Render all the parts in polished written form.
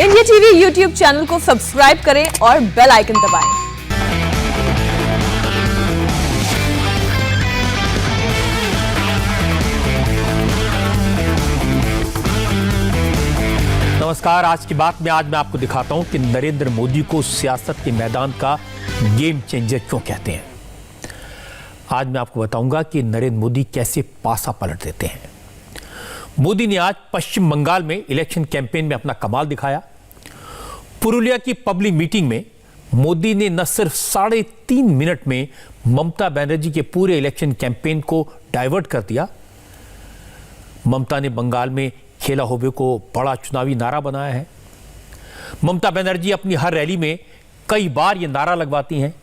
India TV YouTube channel को subscribe करें और बेल आइकन दबाएं। नमस्कार। आज की बात में आज मैं आपको दिखाता हूं कि नरेंद्र मोदी को सियासत के मैदान का गेम चेंजर क्यों कहते हैं। आज मैं आपको बताऊंगा कि नरेंद्र मोदी कैसे पासा पलट देते हैं। मोदी ने आज पश्चिम बंगाल में इलेक्शन कैंपेन में अपना कमाल दिखाया। पुरुलिया की पब्लिक मीटिंग में मोदी ने न सिर्फ 3.5 मिनट में ममता बनर्जी के पूरे इलेक्शन कैंपेन को डाइवर्ट कर दिया। ममता ने बंगाल में खेला होबे को बड़ा चुनावी नारा बनाया है। ममता बनर्जी अपनी हर रैली में कई बार ये नारा लगवाती हैं।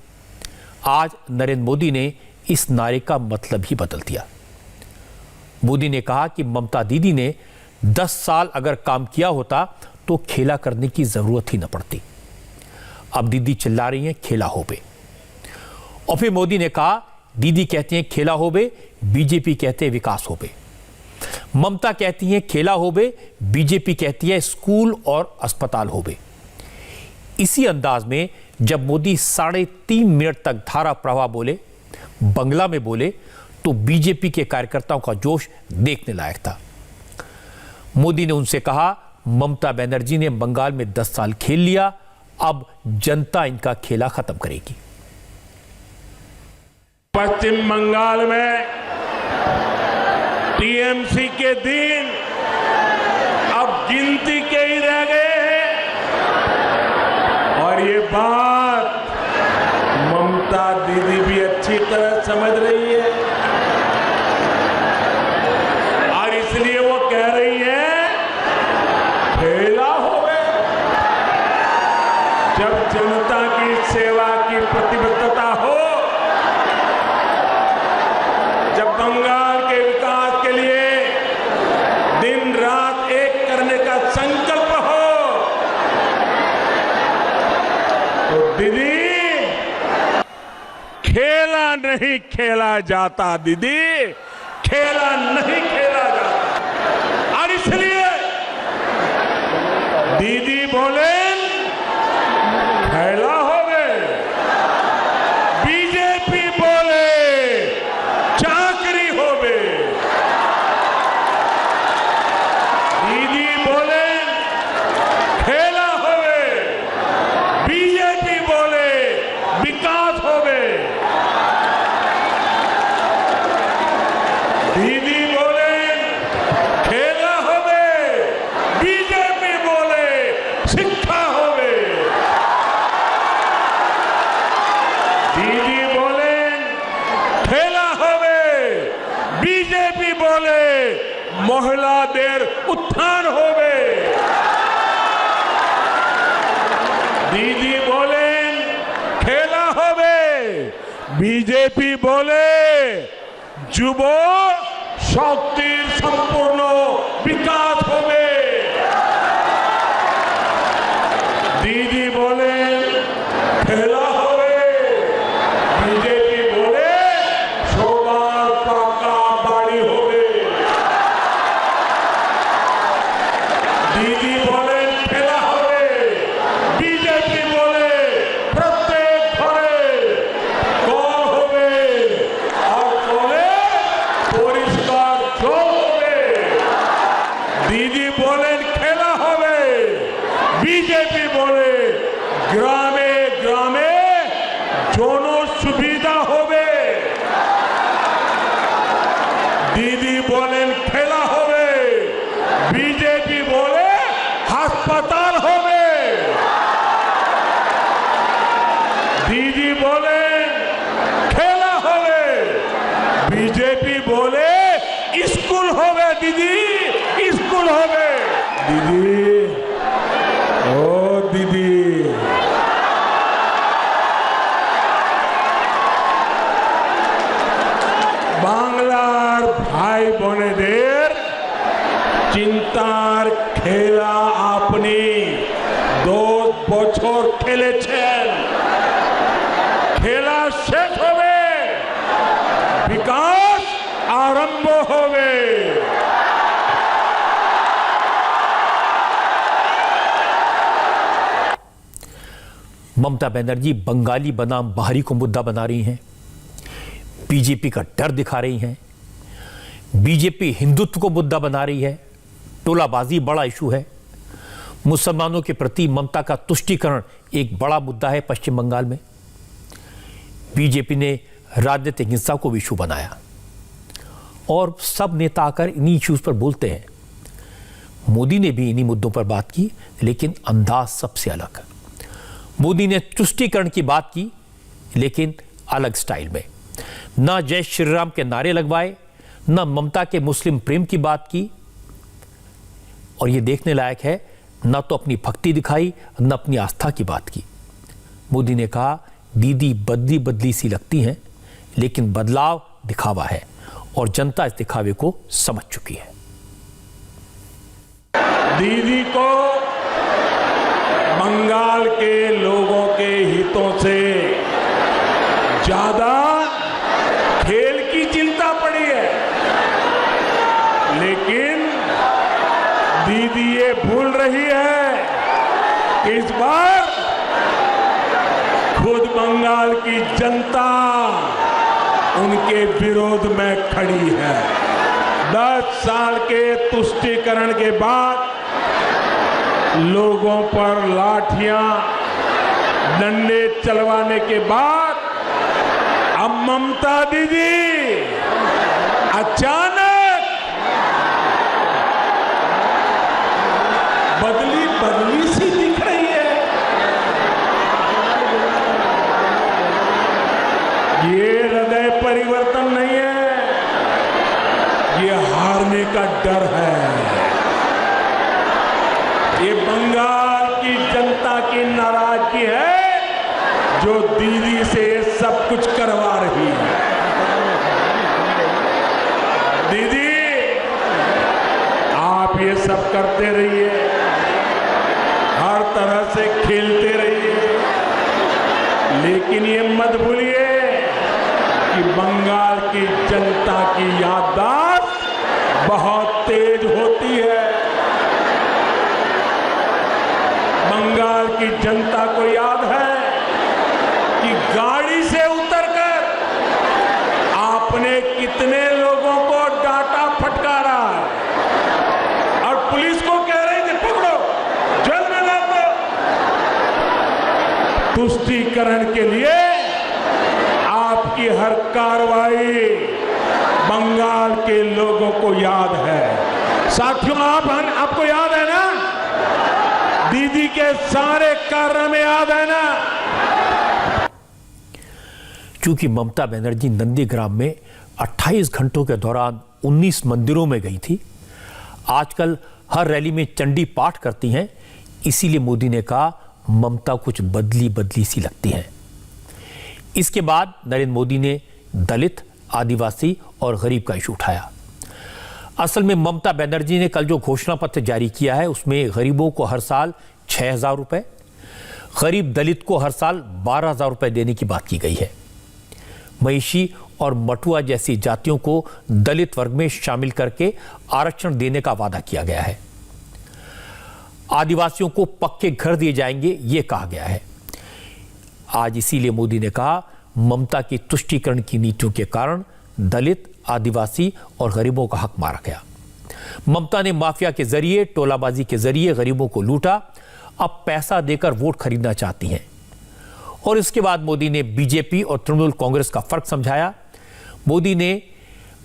आज नरेंद्र मोदी ने इस नारे का मतलब ही बदल दिया। मोदी ने कहा कि ममता दीदी ने 10 साल अगर काम किया होता तो खेला करने की जरूरत ही न पड़ती। अब दीदी चिल्ला रही हैं खेला होबे। और फिर मोदी ने कहा दीदी कहती हैं खेला होबे, बीजेपी कहते हैं विकास होबे। ममता कहती हैं खेला होबे, बीजेपी कहती है स्कूल और अस्पताल होबे। इसी अंदाज में जब मोदी 3.5 मिनट तक धारा प्रवाह बोले, बंगला में बोले, तो बीजेपी के कार्यकर्ताओं का जोश देखने लायक था। मोदी ने उनसे कहा ममता बनर्जी ने बंगाल में 10 साल खेल लिया, अब जनता इनका खेला खत्म करेगी। पश्चिम बंगाल में टीएमसी के दिन अब गिनती के ही रह गए हैं और ये बात ममता दीदी भी अच्छी तरह समझ रही है और इसलिए वो कह रही है खेला हो गए। जब जनता की सेवा की प्रतिबद्धता हो, जब बंगाल के विकास के लिए दिन रात एक करने का संकल्प हो, तो दीदी खेला नहीं खेला जाता, दीदी खेला नहीं खेला जाता। और इसलिए दीदी बोले खेला हो गए, बीजेपी बोले चाकरी हो गए। दीदी बोले खेला हो गए, बीजेपी बोले विकास हो गए। दीदी बोले खेला हो गए, बीजेपी बोले शिक्षा हो गए। दीदी बोले खेला हो गए, बीजेपी बोले महिला देर उत्थान हो गए। दीदी बोले खेला हो गए, बीजेपी बोले যুব শক্তির সম্পূর্ণ বিকাশ হবে। দিদি বলে খেলা হবে, বিজেপি বলে সবার পাকা বাড়ি হবে। দিদি বলে খেলা হবে, বিজেপি বলে প্রত্যেক ঘরে কল হবে আর কলে পরিষ্কার জল হবে। দিদি বলেন খেলা হবে, বিজেপি বলে গ্রামে গ্রামে জন সুবিধা হবে। দিদি বলেন খেলা হবে, বিজেপি বলে হাসপাতাল হবে। দিদি বলেন খেলা হবে, বিজেপি বলে স্কুল হবে। দিদি স্কুল হবে। দিদি ও দিদি বাংলার ভাই বোনেদের চিন্তার খেলা আপনি 10 বছর খেলেছেন। খেলা শেষ হবে, বিকাশ আরম্ভ হবে। ममता बनर्जी बंगाली बनाम बाहरी को मुद्दा बना रही हैं, बीजेपी का डर दिखा रही हैं, बीजेपी हिंदुत्व को मुद्दा बना रही है, टोलाबाजी बड़ा इशू है, मुसलमानों के प्रति ममता का तुष्टीकरण एक बड़ा मुद्दा है पश्चिम बंगाल में। बीजेपी ने राजनीतिक हिंसा को इशू बनाया और सब नेता आकर इन्हीं इश्यूज पर बोलते हैं। मोदी ने भी इन्हीं मुद्दों पर बात की, लेकिन अंदाज सबसे अलग। मोदी ने तुष्टीकरण की बात की, लेकिन अलग स्टाइल में। ना जय श्री राम के नारे लगवाए, ना ममता के मुस्लिम प्रेम की बात की, और यह देखने लायक है, ना तो अपनी भक्ति दिखाई, न अपनी आस्था की बात की। मोदी ने कहा, दीदी बदली बदली सी लगती हैं, लेकिन बदलाव दिखावा है और जनता इस दिखावे को समझ चुकी है। दीदी को बंगाल के लोगों के हितों से ज्यादा खेल की चिंता पड़ी है, लेकिन दीदी ये भूल रही है कि इस बार खुद बंगाल की जनता उनके विरोध में खड़ी है। 10 साल के तुष्टीकरण के बाद लोगों पर लाठियां डंडे चलवाने के बाद अब ममता दीदी अचानक बदली बदली सी दिख रही है। ये हृदय परिवर्तन नहीं है, ये हारने का डर है। ये बंगाल की जनता की नाराजगी है जो दीदी से सब कुछ करवा रही है। दीदी आप ये सब करते रहिए, हर तरह से खेलते रहिए, लेकिन ये मत भूलिए कि बंगाल की जनता की याददाश्त बहुत तेज होती है। बंगाल की जनता को याद है कि गाड़ी से उतरकर आपने कितने लोगों को डांटा फटकारा है और पुलिस को कह रहे थे पकड़ो, जेल में डाल दो। तुष्टीकरण के लिए आपकी हर कार्रवाई बंगाल के लोगों को याद है। साथियों, आपको याद है ना, दीदी के सारे कारनामे याद है ना। चूंकि ममता बनर्जी नंदीग्राम में 28 घंटों के दौरान 19 मंदिरों में गई थी, आजकल हर रैली में चंडी पाठ करती हैं, इसीलिए मोदी ने कहा ममता कुछ बदली बदली सी लगती हैं। इसके बाद नरेंद्र मोदी ने दलित, आदिवासी और गरीब का इशू उठाया। असल में ममता बनर्जी ने कल जो घोषणा पत्र जारी किया है, उसमें गरीबों को हर साल 6,000 रुपए, गरीब दलित को हर साल 12,000 रुपए देने की बात की गई है। महिषी और मटुआ जैसी जातियों को दलित वर्ग में शामिल करके आरक्षण देने का वादा किया गया है। आदिवासियों को पक्के घर दिए जाएंगे, यह कहा गया है। आज इसीलिए मोदी ने कहा ममता की तुष्टीकरण की नीतियों के कारण दलित, आदिवासी और गरीबों का हक मारा गया। ममता ने माफिया के जरिए, टोलाबाजी के जरिए गरीबों को लूटा, अब पैसा देकर वोट खरीदना चाहती हैं। और इसके बाद मोदी ने बीजेपी और तृणमूल कांग्रेस का फर्क समझाया। मोदी ने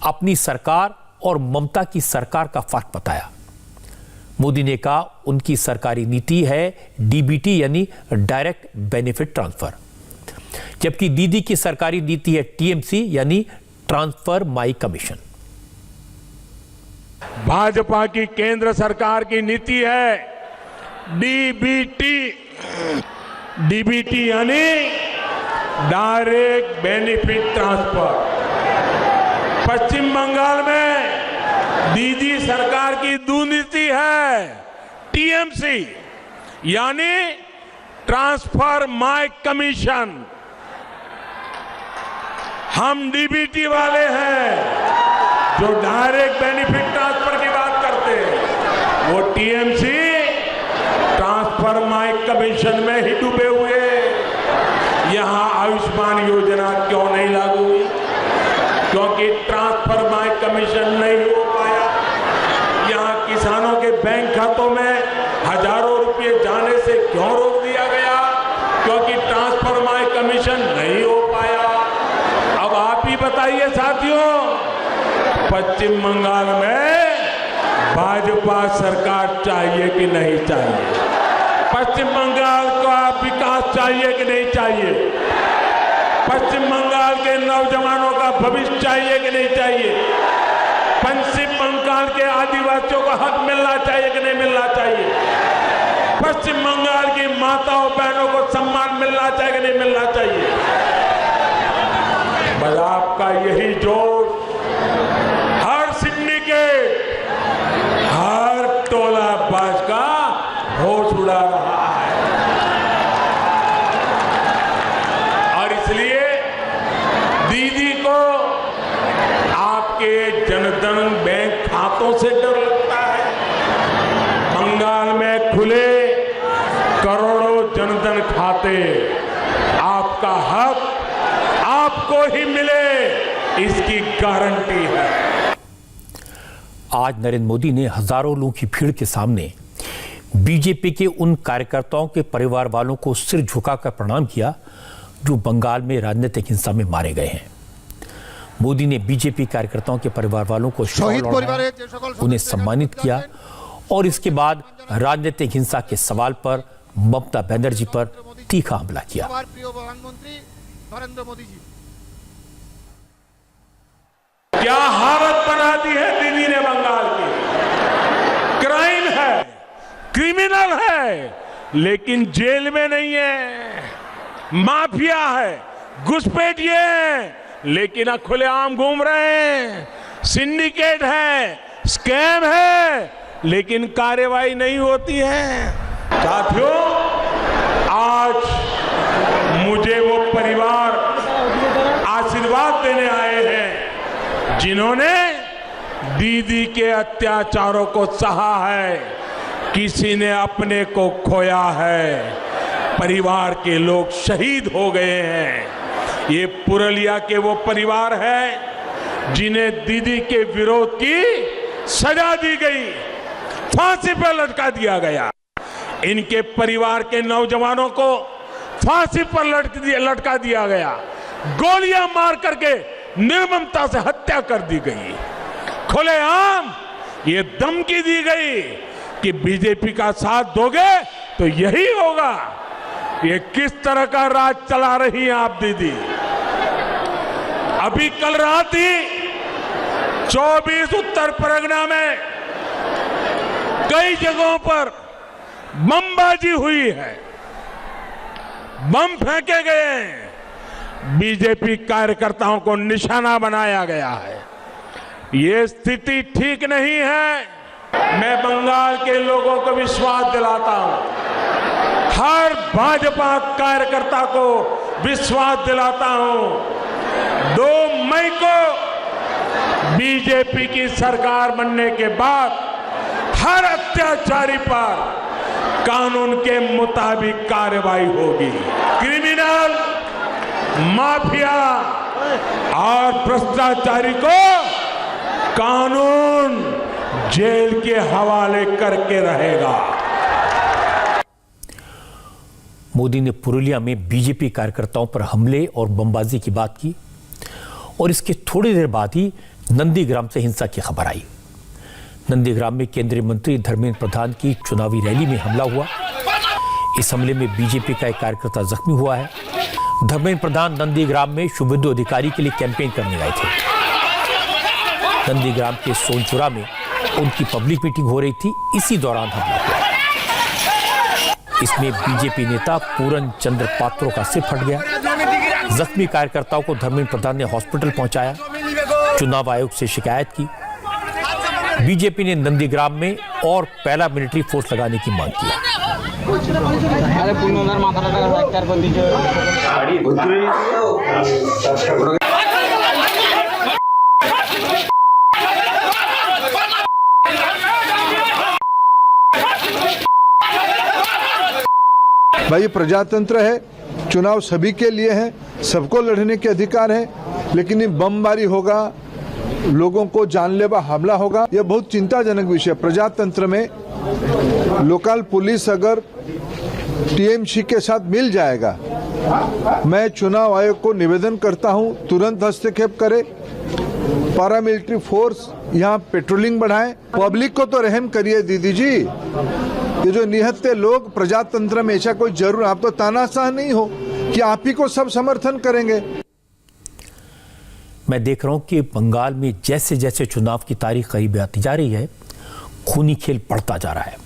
अपनी सरकार और ममता की सरकार का फर्क बताया। मोदी ने कहा उनकी सरकारी नीति है डीबीटी यानी डायरेक्ट बेनिफिट ट्रांसफर, जबकि दीदी की सरकारी नीति है टीएमसी यानी ट्रांसफर माई कमीशन। भाजपा की केंद्र सरकार की नीति है डीबीटी। डीबीटी यानी डायरेक्ट बेनिफिट ट्रांसफर। पश्चिम बंगाल में दीदी सरकार की दुनीति है टीएमसी यानी ट्रांसफर माई कमीशन। हम डीबीटी वाले हैं जो डायरेक्ट बेनिफिट ट्रांसफर की बात करते हैं, वो टीएमसी ट्रांसफर माई कमीशन में ही डूबे हुए। यहां आयुष्मान योजना क्यों नहीं लागू हुई? क्योंकि ट्रांसफर बाय कमीशन नहीं हो पाया। यहां किसानों के बैंक खातों में हजारों रुपए जाने से क्यों रोक दिया गया? क्योंकि ट्रांसफर बाय कमीशन नहीं हो पाया। अब आप ही बताइए साथियों, पश्चिम बंगाल में भाजपा सरकार चाहिए कि नहीं चाहिए? पश्चिम बंगाल का विकास चाहिए कि नहीं चाहिए? पश्चिम बंगाल के नौजवानों का भविष्य चाहिए कि नहीं चाहिए? पश्चिम बंगाल के आदिवासियों को हक मिलना चाहिए कि नहीं मिलना चाहिए? पश्चिम बंगाल की माताओं बहनों को सम्मान मिलना चाहिए कि नहीं मिलना चाहिए? बस आपका यही जोश हर सिंडिकेट, हर टोला बाज का होश उड़ा रहा है। और इसलिए दीदी को आपके जनधन बैंक खातों से डर लगता है। बंगाल में खुले करोड़ों जनधन खाते, आपका हक आपको ही मिले, इसकी गारंटी है। आज नरेंद्र मोदी ने हजारों लोगों की भीड़ के सामने बीजेपी के उन कार्यकर्ताओं के परिवार वालों को सिर झुकाकर प्रणाम किया जो बंगाल में राजनीतिक हिंसा में मारे गए हैं। मोदी ने बीजेपी कार्यकर्ताओं के परिवार वालों को शॉल ओढ़ाया, उन्हें सम्मानित किया और इसके बाद राजनीतिक हिंसा के सवाल पर ममता बनर्जी पर तीखा हमला किया। क्या हालत बना दी है दीदी ने बंगाल की। क्राइम है, क्रिमिनल है, लेकिन जेल में नहीं है। माफिया है, घुसपैठिए हैं, लेकिन खुलेआम घूम रहे हैं। सिंडिकेट है, स्कैम है, लेकिन कार्रवाई नहीं होती है। साथियों, आज मुझे वो परिवार आशीर्वाद देने आए हैं जिन्होंने दीदी के अत्याचारों को सहा है। किसी ने अपने को खोया है, परिवार के लोग शहीद हो गए हैं। ये पुरुलिया के वो परिवार है जिन्हें दीदी के विरोध की सजा दी गई, फांसी पर लटका दिया गया। इनके परिवार के नौजवानों को फांसी पर लटका दिया गया, गोलियां मार करके निर्ममता से हत्या कर दी गई। खुलेआम ये धमकी दी गई कि बीजेपी का साथ दोगे तो यही होगा। ये किस तरह का राज चला रही हैं आप दीदी। अभी कल रात ही 24 उत्तर परगना में कई जगहों पर बमबाजी हुई है, बम फेंके गए हैं, बीजेपी कार्यकर्ताओं को निशाना बनाया गया है। ये स्थिति ठीक नहीं है। मैं बंगाल के लोगों को विश्वास दिलाता हूं, हर भाजपा कार्यकर्ता को विश्वास दिलाता हूं, 2 मई को बीजेपी की सरकार बनने के बाद हर अत्याचारी पर कानून के मुताबिक कार्रवाई होगी। क्रिमिनल, माफिया और भ्रष्टाचारी को कानून जेल के हवाले करके रहेगा। मोदी ने पुरुलिया में बीजेपी कार्यकर्ताओं पर हमले और बमबाजी की बात की और इसके थोड़ी देर बाद ही नंदीग्राम से हिंसा की खबर आई। नंदीग्राम में केंद्रीय मंत्री धर्मेंद्र प्रधान की चुनावी रैली में हमला हुआ। इस हमले में बीजेपी का एक कार्यकर्ता जख्मी हुआ है। धर्मेंद्र प्रधान नंदीग्राम में शुभेंदु अधिकारी के लिए कैंपेन करने गए थे। नंदीग्राम के सोनचुरा में उनकी पब्लिक मीटिंग हो रही थी, इसी दौरान हमला हुआ। इसमें बीजेपी नेता पूरन चंद्र पात्रो का सिर फट गया। जख्मी कार्यकर्ताओं को धर्मेंद्र प्रधान ने हॉस्पिटल पहुंचाया, चुनाव आयोग से शिकायत की। बीजेपी ने नंदीग्राम में और पहला मिलिट्री फोर्स लगाने की मांग की। भाई ये प्रजातंत्र है, चुनाव सभी के लिए है, सबको लड़ने के अधिकार है, लेकिन ये बमबारी होगा, लोगों को जानलेवा हमला होगा, यह बहुत चिंताजनक विषय। प्रजातंत्र में लोकल पुलिस अगर टीएमसी के साथ मिल जाएगा, मैं चुनाव आयोग को निवेदन करता हूं तुरंत हस्तक्षेप करे, पैरामिलिट्री फोर्स यहाँ पेट्रोलिंग बढ़ाए, पब्लिक को तो रहम करिए दीदी जी। ये जो निहत्थे लोग प्रजातंत्र में ऐसा कोई जरूर, आप तो तानाशाह नहीं हो कि आप ही को सब समर्थन करेंगे। मैं देख रहा हूं कि बंगाल में जैसे जैसे चुनाव की तारीख करीब आती जा रही है, खूनी खेल बढ़ता जा रहा है।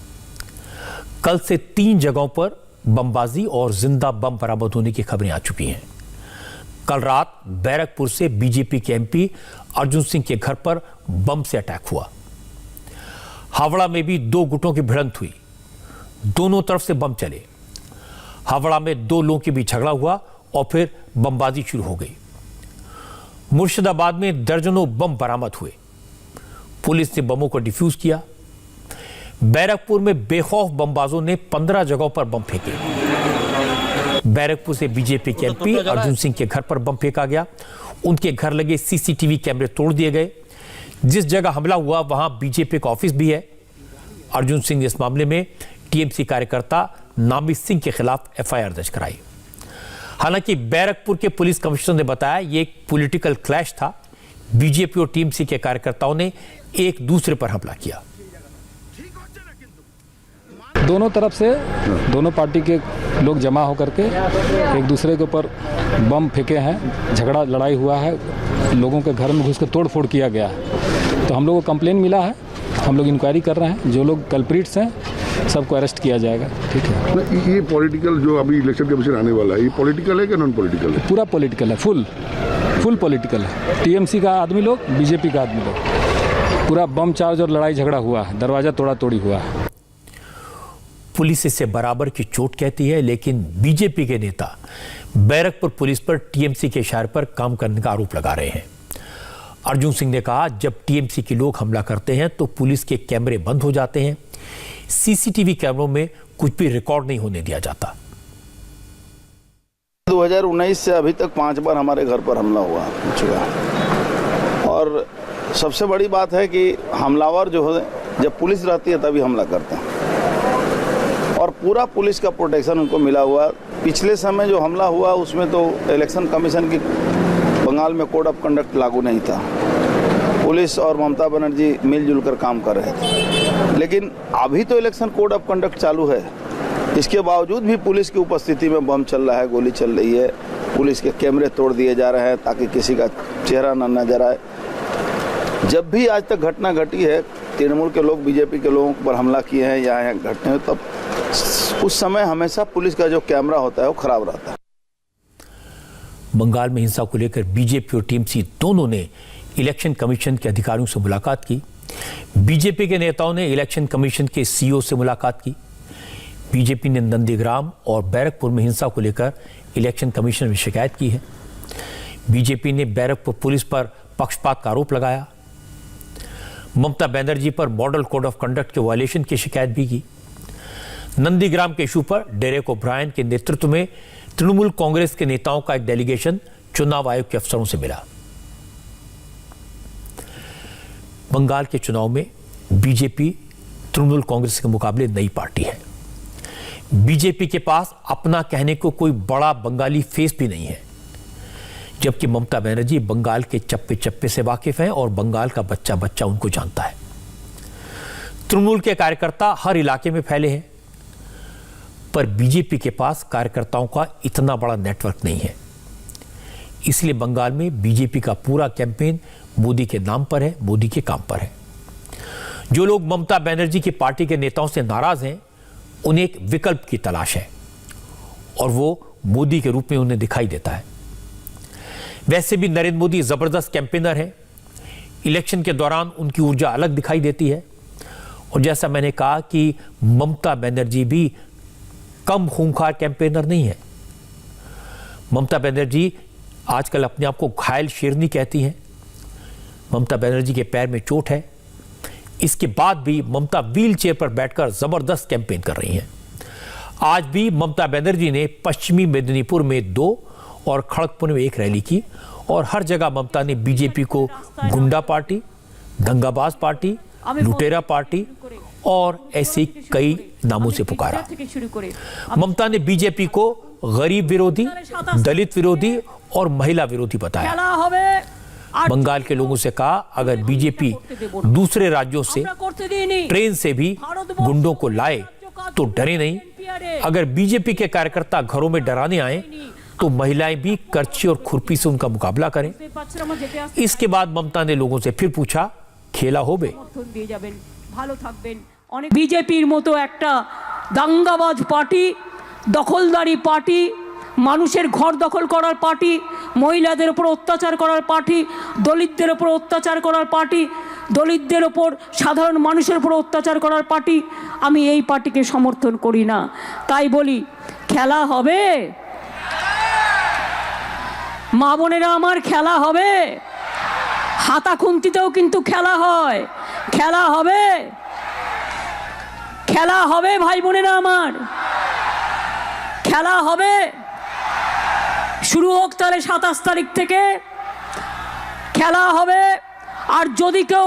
कल से 3 जगहों पर बमबाजी और जिंदा बम बरामद होने की खबरें आ चुकी हैं। कल रात बैरकपुर से बीजेपी के एमपी अर्जुन सिंह के घर पर बम से अटैक हुआ। हावड़ा में भी 2 गुटों की भिड़ंत हुई, दोनों तरफ से बम चले। हावड़ा में 2 लोगों के बीच झगड़ा हुआ और फिर बमबाजी शुरू हो गई। मुर्शिदाबाद में दर्जनों बम बरामद हुए, पुलिस ने बमों को डिफ्यूज किया। बैरकपुर में बेखौफ बमबाजों ने 15 जगहों पर बम फेंके। बैरकपुर से बीजेपी के एमपी अर्जुन सिंह के घर पर बम फेंका गया। उनके घर लगे सीसीटीवी कैमरे तोड़ दिए गए। जिस जगह हमला हुआ वहां बीजेपी का ऑफिस भी है। अर्जुन सिंह ने इस मामले में टीएमसी कार्यकर्ता नामित सिंह के खिलाफ एफआईआर दर्ज कराई। हालांकि बैरकपुर के पुलिस कमिश्नर ने बताया ये एक पॉलिटिकल क्लैश था। बीजेपी और टीएमसी के कार्यकर्ताओं ने एक दूसरे पर हमला किया। दोनों तरफ से दोनों पार्टी के लोग जमा होकर के एक दूसरे के ऊपर बम फेंके हैं, झगड़ा लड़ाई हुआ है, लोगों के घर में घुस के तोड़ फोड़ किया गया है। तो हम लोगों को कंप्लेन मिला है, हम लोग इंक्वायरी कर रहे हैं, जो लोग कल्प्रिट्स हैं सबको अरेस्ट किया जाएगा। ठीक है। ये पॉलिटिकल जो अभी इलेक्शन कमीशन आने वाला है, ये पॉलिटिकल है कि नॉन पॉलिटिकल है? पूरा पॉलिटिकल है, फुल पॉलिटिकल है। टीएमसी का आदमी लोग, बीजेपी का आदमी लोग, पूरा बम चार्ज और लड़ाई झगड़ा हुआ है, दरवाजा तोड़ा तोड़ी हुआ है। पुलिस इसे बराबर की चोट कहती है, लेकिन बीजेपी के नेता बैरकपुर पुलिस पर टीएमसी के इशारे पर काम करने का आरोप लगा रहे हैं। अर्जुन सिंह ने कहा, जब टीएमसी के लोग हमला करते हैं तो पुलिस के कैमरे बंद हो जाते हैं, सीसीटीवी कैमरों में कुछ भी रिकॉर्ड नहीं होने दिया जाता। 2019 से अभी तक 5 बार हमारे घर पर हमला हुआ चुका, और सबसे बड़ी बात है कि हमलावर जो है जब पुलिस रहती है तभी हमला करते हैं, और पूरा पुलिस का प्रोटेक्शन उनको मिला हुआ। पिछले समय जो हमला हुआ उसमें तो इलेक्शन कमीशन की बंगाल में कोड ऑफ कंडक्ट लागू नहीं था, पुलिस और ममता बनर्जी मिलजुल कर काम कर रहे थे। लेकिन अभी तो इलेक्शन कोड ऑफ कंडक्ट चालू है, इसके बावजूद भी पुलिस की उपस्थिति में बम चल रहा है, गोली चल रही है, पुलिस के कैमरे तोड़ दिए जा रहे हैं ताकि किसी का चेहरा न नजर आए। जब भी आज तक घटना घटी है, तृणमूल के लोग बीजेपी के लोगों पर हमला किए हैं या घटने हैं, तब उस समय हमेशा पुलिस का जो कैमरा होता है वो खराब रहता है। बंगाल में हिंसा को लेकर बीजेपी और टीएमसी दोनों ने इलेक्शन कमीशन के अधिकारियों से मुलाकात की। बीजेपी के नेताओं ने इलेक्शन कमीशन के सीईओ से मुलाकात की। बीजेपी ने नंदीग्राम और बैरकपुर में हिंसा को लेकर इलेक्शन कमीशन में शिकायत की है। बीजेपी ने बैरकपुर पुलिस पर पक्षपात का आरोप लगाया। ममता बनर्जी पर मॉडल कोड ऑफ कंडक्ट के वायलेशन की शिकायत भी की। नंदीग्राम के इशू पर डेरेक ओब्रायन के नेतृत्व में तृणमूल कांग्रेस के नेताओं का एक डेलीगेशन चुनाव आयोग के अफसरों से मिला। बंगाल के चुनाव में बीजेपी तृणमूल कांग्रेस के मुकाबले नई पार्टी है। बीजेपी के पास अपना कहने को कोई बड़ा बंगाली फेस भी नहीं है, जबकि ममता बनर्जी बंगाल के चप्पे चप्पे से वाकिफ हैं और बंगाल का बच्चा बच्चा उनको जानता है। तृणमूल के कार्यकर्ता हर इलाके में फैले हैं, पर बीजेपी के पास कार्यकर्ताओं का इतना बड़ा नेटवर्क नहीं है। इसलिए बंगाल में बीजेपी का पूरा कैंपेन मोदी के नाम पर है, मोदी के काम पर है। जो लोग ममता बनर्जी की पार्टी के नेताओं से नाराज हैं, उन्हें एक विकल्प की तलाश है, और वो मोदी के रूप में उन्हें दिखाई देता है। वैसे भी नरेंद्र मोदी जबरदस्त कैंपेनर हैं। इलेक्शन के दौरान उनकी ऊर्जा अलग दिखाई देती है, और जैसा मैंने कहा कि ममता बनर्जी भी कम खूंखार कैंपेनर नहीं है। ममता बनर्जी आजकल अपने आप को घायल शेरनी कहती हैं। ममता बनर्जी के पैर में चोट है, इसके बाद भी ममता व्हील चेयर पर बैठकर जबरदस्त कैंपेन कर रही हैं। आज भी ममता बनर्जी ने पश्चिमी मेदिनीपुर में 2 और खड़गपुर में 1 रैली की और हर जगह ममता ने बीजेपी को गुंडा पार्टी, दंगाबाज पार्टी, लुटेरा पार्टी और ऐसे कई नामों से पुकारा। ममता ने बीजेपी को गरीब विरोधी, दलित विरोधी और महिला विरोधी बताया। बंगाल के लोगों से कहा, अगर बीजेपी दूसरे राज्यों से ट्रेन से भी गुंडों को लाए तो डरे नहीं। अगर बीजेपी के कार्यकर्ता घरों में डराने आए तो महिलाएं भी करछी और खुरपी से उनका मुकाबला करें। इसके बाद ममता ने लोगों से फिर पूछा, खेला होबे? বিজেপির মতো একটা দাঙ্গাবাজ পার্টি, দখলদারি পার্টি, মানুষের ঘর দখল করার পার্টি, মহিলাদের উপর অত্যাচার করার পার্টি, দলিতদের উপর অত্যাচার করার পার্টি, দলিতদের উপর সাধারণ মানুষের উপর অত্যাচার করার পার্টি, আমি এই পার্টিকে সমর্থন করি না। তাই বলি, খেলা হবে? মা বোনেরা আমার, খেলা হবে? হাতা খুন্তিতেও কিন্তু খেলা হয়। খেলা হবে? খেলা হবে ভাই বোনেরা আমার, খেলা হবে। শুরু হোক তাহলে 27 তারিখ থেকে খেলা হবে। আর যদি কেউ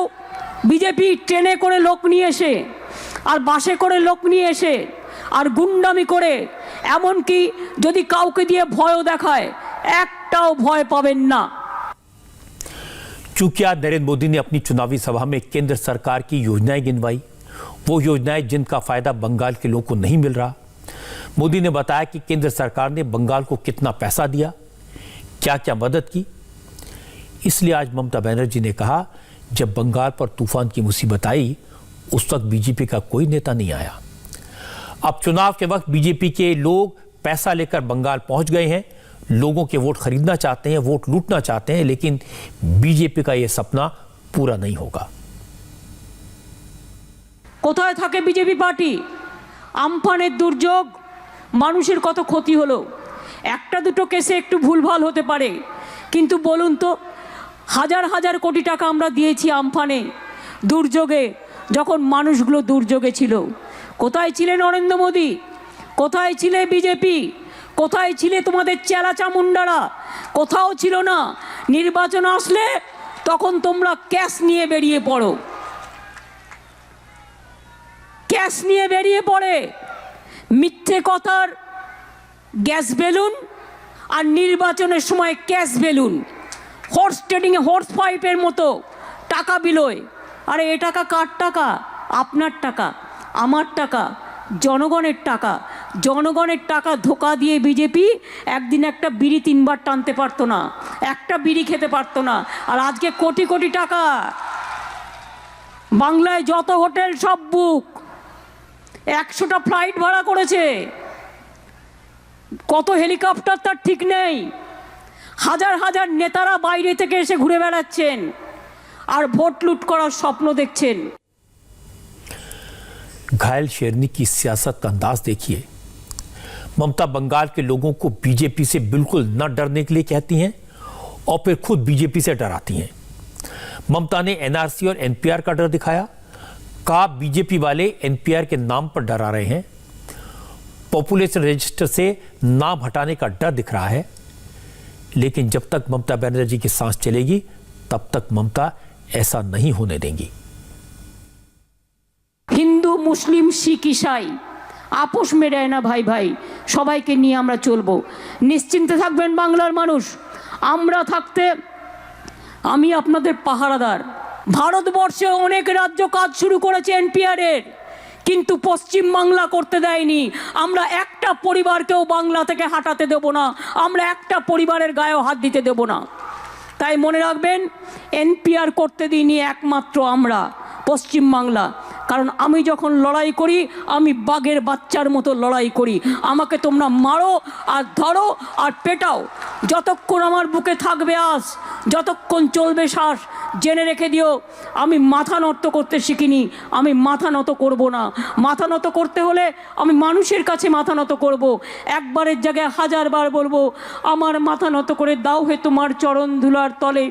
বিজেপি ট্রেনে করে লোক নিয়ে এসে আর বাসে করে লোক নিয়ে এসে আর গুন্ডামি করে, এমনকি যদি কাউকে দিয়ে ভয়ও দেখায়, একটাও ভয় পাবেন না। चूंकि आज नरेंद्र मोदी ने अपनी चुनावी सभा में केंद्र सरकार की योजनाएं गिनवाई, वो योजनाएं जिनका फायदा बंगाल के लोगों को नहीं मिल रहा। मोदी ने बताया कि केंद्र सरकार ने बंगाल को कितना पैसा दिया, क्या क्या मदद की। इसलिए आज ममता बनर्जी ने कहा, जब बंगाल पर तूफान की मुसीबत आई उस वक्त बीजेपी का कोई नेता नहीं आया। अब चुनाव के वक्त बीजेपी के लोग पैसा लेकर बंगाल पहुंच गए हैं, लोगों के वोट खरीदना चाहते हैं, वोट लूटना चाहते हैं, लेकिन बीजेपी का यह सपना पूरा नहीं होगा। কোথায় থাকে বিজেপি পার্টি? আমফানের দুর্যোগ, মানুষের কত ক্ষতি হলো। একটা দুটো কেসে একটু ভুলভাল হতে পারে, কিন্তু বলুন তো, হাজার হাজার কোটি টাকা আমরা দিয়েছি আমফানে, দুর্যোগে, যখন মানুষগুলো দুর্যোগে ছিল। কোথায় ছিলে নরেন্দ্র মোদী? কোথায় ছিলে বিজেপি? কোথায় ছিলে তোমাদের চেলা চামুন্ডারা? কোথাও ছিল না। নির্বাচন আসলে তখন তোমরা ক্যাশ নিয়ে বেরিয়ে পড়ো, ক্যাশ নিয়ে বেরিয়ে পড়ে মিথ্যে কথার গ্যাস বেলুন, আর নির্বাচনের সময় ক্যাশ বেলুন, হর্স ট্রেডিংয়ে হর্স পাইপের মতো টাকা বিলোয়। আরে এ টাকা কার টাকা? আপনার টাকা, আমার টাকা, জনগণের টাকা। জনগণের টাকা ধোকা দিয়ে বিজেপি একদিন একটা বিড়ি 3 বার টানতে পারতো না, একটা বিড়ি খেতে পারতো না। আর আজকে কোটি কোটি টাকা, বাংলায় যত হোটেল সব বুক, 100টা ফ্লাইট ভাড়া করেছে, কত হেলিকপ্টার তার ঠিক নেই। হাজার হাজার নেতারা বাইরে থেকে এসে ঘুরে বেড়াচ্ছেন আর ভোট লুট করার স্বপ্ন দেখছেন। घायल शेरनी की सियासत का अंदाज देखिए। ममता बंगाल के लोगों को बीजेपी से बिल्कुल न डरने के लिए कहती हैं और फिर खुद बीजेपी से डराती हैं। ममता ने एनआरसी और एनपीआर का डर दिखाया, कहा बीजेपी वाले एनपीआर के नाम पर डरा रहे हैं। पॉपुलेशन रजिस्टर से नाम हटाने का डर दिख रहा है, लेकिन जब तक ममता बनर्जी की सांस चलेगी तब तक ममता ऐसा नहीं होने देंगी। হিন্দু, মুসলিম, শিখ, ইসাই আপোষ মেটায় না ভাই ভাই, সবাইকে নিয়ে আমরা চলবো। নিশ্চিন্তে থাকবেন বাংলার মানুষ। আমরা থাকতে আমি আপনাদের পাহারাদার। ভারতবর্ষে অনেক রাজ্য কাজ শুরু করেছে এনপিআরের, কিন্তু পশ্চিম বাংলা করতে দেয়নি। আমরা একটা পরিবারকেও বাংলা থেকে হাঁটাতে দেব না, আমরা একটা পরিবারের গায়েও হাত দিতে দেব না। তাই মনে রাখবেন, এনপিআর করতে দিইনি একমাত্র আমরা, পশ্চিম বাংলা। কারণ আমি যখন লড়াই করি, আমি বাঘের বাচ্চার মতো লড়াই করি। আমাকে তোমরা মারো আর ধরো আর পেটাও, যতক্ষণ আমার বুকে থাকবে আস, যতক্ষণ চলবে শ্বাস, জেনে রেখে দিও, আমি মাথা নত করতে শিখিনি, আমি মাথা নত করব না। মাথা নত করতে হলে আমি মানুষের কাছে মাথা নত করব। একবারের জায়গায় 1000 বার বলবো, আমার মাথা নত করে দাও হে তোমার চরণ ধুলার তলে।